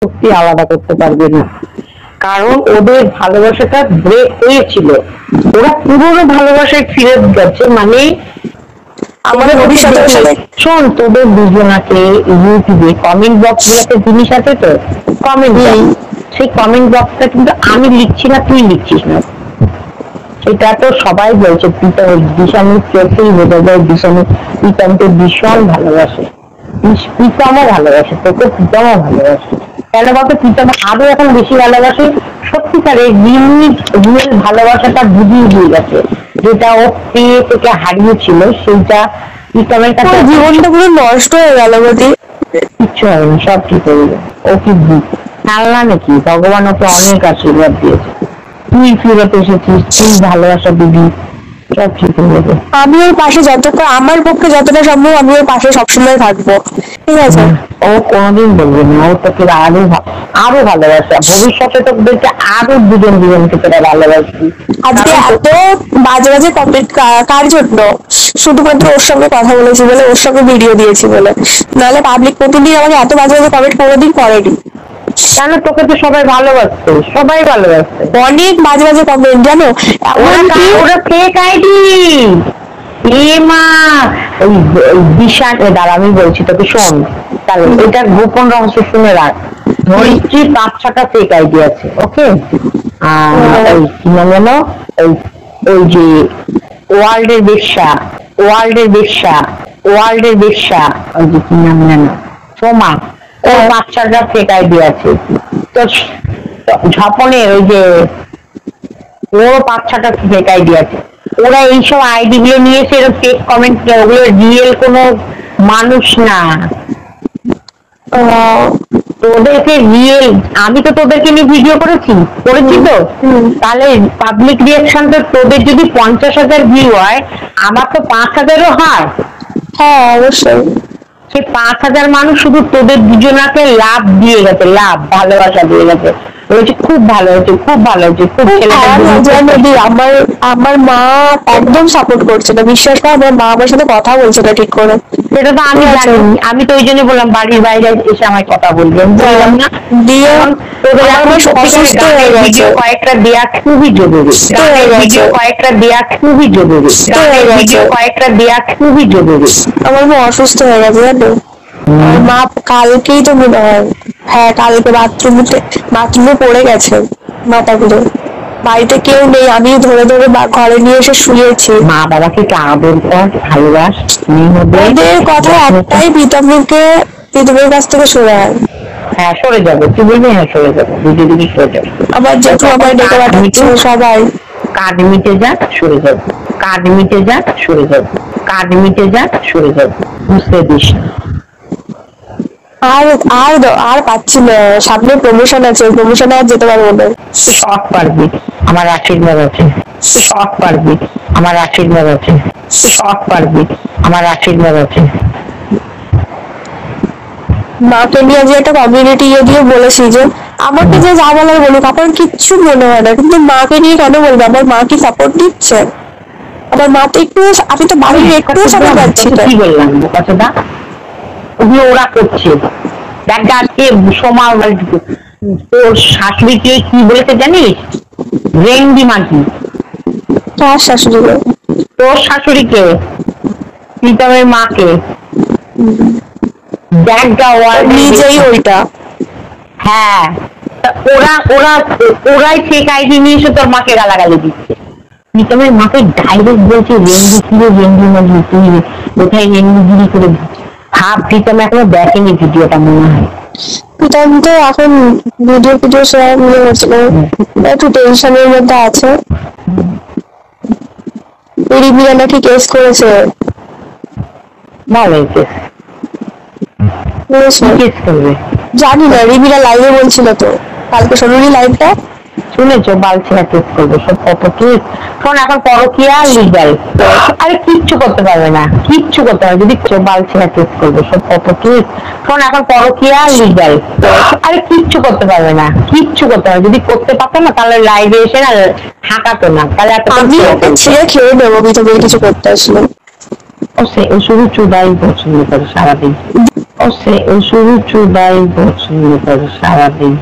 সত্যি আলাদা করতে পারবে না, কারণ ওদের ভালোবাসাটা ব্রেক হয়েছিল, ওরা পুরোনো ভালোবাসায় ফিরে গেছে। মানে আমাদের ভবিষ্যতে শোন, তোদের দুজনাকে ইউটিউবে কমেন্ট বক্স গুলোতে জিনিস আছে তো, কমেন্ট, সেই কমেন্ট বক্সটা কিন্তু আমি লিখছি না, তুই লিখছিস না, এটা তো সবাই বলছে। দিশানুর চোখেই বোঝা যায় দিশানু প্রীতমকে ভীষণ ভালোবাসে, প্রীতমও ভালোবাসে তোকে, প্রীতমও ভালোবাসে। কেন বলতো, প্রীতম আরো এখন বেশি ভালোবাসে, সত্যিকারের রিয়েল ভালোবাসাটা বুঝিয়ে দিয়ে গেছে, যেটা ও পেয়ে থেকে হারিয়েছিল সেইটা প্রীতমের কাছে। জীবনটা পুরো নষ্ট হয়ে গেল বলতে, কিচ্ছু হয়নি, সব ঠিক হয়ে গেল। ও কি খেলনা নাকি, ভগবান ওকে অনেক আশীর্বাদ দিয়েছে, তুই ফিরত এসেছিস, তুই ভালোবাসা দিবি, সব ঠিক হয়ে যাবে। আমি ওর পাশে যতটা, আমার পক্ষে যতটা সম্ভব আমি ওর পাশে সবসময় থাকবো, ঠিক আছে? ও কোনোদিন বলবে না, ও তোকে আরো ভালোবাসা, ভবিষ্যতে তোদেরকে আরো দুজনকে তোরা ভালোবাসবি। আজকে এত বাজে বাজে কমেন্ট কার জন্য? শুধুমাত্র ওর সঙ্গে কথা বলেছি বলে, ওর সঙ্গে ভিডিও দিয়েছি বলে, নাহলে পাবলিক প্রতিদিন আমাকে এত বাজে বাজে কমেন্ট কোনোদিন করেনি। কেন, তোকে তো সবাই ভালোবাসতো, সবাই ভালোবাসতো, অনেক বাজে বাজে কমেন্ট, জানো? ওরা ফেক আইডি। মা ওই দিশা, দাঁড়া আমি বলছি তোকে, শোন তাহলে, এটা গোপন রহস্য শুনে রাখ। ধরিত্রী 5-6টা ফেক আইডি আছে, ওকে? ওই কি নাম যেন, ওই যে ওয়ার্ল্ডের বেশ্যা, ওই যে কি নাম যেন, সোমা, ও 5-6টা ফেক আইডি আছে। তো ঝপনের ওই যে, ওরও 5-6টা ফেক আইডি আছে। ওরা এইসব আইডি গুলো নিয়ে এসে ফেক কমেন্ট, ওগুলো রিয়েল কোনো মানুষ না। তোদেরকে রিয়েল, আমি তো তোদেরকে নিয়ে ভিডিও করেছি তো, তাহলে পাবলিক রিয়াকশন তো, তোদের যদি 50,000 ভিউ হয়, আমার তো 5,000ও হয়। হ্যাঁ অবশ্যই, সেই 5,000 মানুষ শুধু তোদের দুজনাকে লাভ দিয়ে গেছে, লাভ ভালোবাসা দিয়ে গেছে, বলেছে খুব ভালো হয়েছে, খুব ভালো হয়েছে, খুব আমার আমার মা একদম সাপোর্ট করছে না, বিশ্বাস কর, আমার মা আমার সাথে কথা বলছে না ঠিক করে। সেটা তো আমি জানি, আমি তো ওই জন্য বললাম বাড়ির বাইরে এসে আমায় কথা বলবে, বললাম না। দিয়ে ভিডিও কয়েকটা দেয়া খুবই জরুরি, আমার মা অসুস্থ হয়ে গেছে জানো, আমার মা কালকেই তো মনে হয়, হ্যাঁ কালকে বাথরুমে পড়ে গেছে মাথা ঘুরে, বাড়িতে কেউ নেই, আমি ধরে ধরে ঘরে নিয়ে এসে শুয়েছি। মা বাবাকে আদর কর, ভালোবাস, ওদের কথা একটাই, প্রীতমের কাছ থেকে সরে আয়। হ্যাঁ সরে যাবে, তুই বলবি হ্যাঁ সরে যাবে, দুদিকে সরে যাবে। আবার যেহেতু আমার ডেকে পাঠাচ্ছে সবাই, কাজ মিটে যাক সরে যাবে, কাজ মিটে যাক সরে যাবে, কাজ মিটে যাক সরে যাবে, বুঝতে দিস। আর আর আর পাচ্ছি না, সামনে প্রমোশন আছে, প্রমোশনে আর যেতে পারবো না। সব পারবি, আমার আশীর্বাদ আছে, সব পারবি, আমার আশীর্বাদ আছে, সব পারবি, আমার আশীর্বাদ আছে। মাকে নিয়ে যে একটা কমিউনিটি দিয়ে বলেছি যে আমাকে যে যা বলার বলুক, আমার কিচ্ছু মনে হয় না, কিন্তু মাকে নিয়ে কেন বলবো? আমার মা কি সাপোর্ট দিচ্ছে? আমার মা তো একটু, আমি তো বাড়ির একটু সাপোর্ট পাচ্ছি না। কি বললাম কথাটা, ওগুলো ওরা করছে। দেখ আজকে সোমা তোর শাশুড়িকে কি বলেছে জানিস? রেন্ডি মাগি। কার শাশুড়ি? তোর শাশুড়িকে, প্রীতমের মাকে। দেখ নিজেই ওইটা, হ্যাঁ ওরাই ফেক আইডি নিয়ে এসে তোর মাকে গালাগালি দিচ্ছে। প্রীতমের মাকে ডাইরেক্ট বলছে রেন্ডি কিরে, রেন্ডি মাগি, তুই কোথায় রেন্ডিগিরি করে ভাব। প্রীতম এখনো দেখেনি ভিডিওটা মনে হয়। প্রীতম তো এখন ভিডিও শেয়ার মনে হচ্ছিল, একটু টেনশনের মধ্যে আছে। রিমিরা নাকি কেস করেছে, ভালো কেস করবে জানি না, রিমিরা লাইভে বলছিল তো, কালকে শোনোনি লাইভটা? শুনেছো, বালছেনা কেস করবে, সব কত কেস। শোন, এখন পরকীয়া লিগাল, আরে কিচ্ছু করতে পারবে না, কিচ্ছু করতে পারবে যদি বালছেনা কেস করবে, সব কত কেস। শোন, এখন পরকীয়া লিগাল, আরে কিচ্ছু করতে পারবে না, কিচ্ছু করতে পারবে, যদি করতে পারতো না তাহলে লাইভে এসে না হাঁকাতো না, তাহলে আমি ওকে ছেড়ে খেয়ে দেবো, আমি কিছু করতে আসলো। ও শুধু চুদাই পছন্দ করে সারাদিন। O se o শুধু চুবাই পছন্দ করে সারাদিন।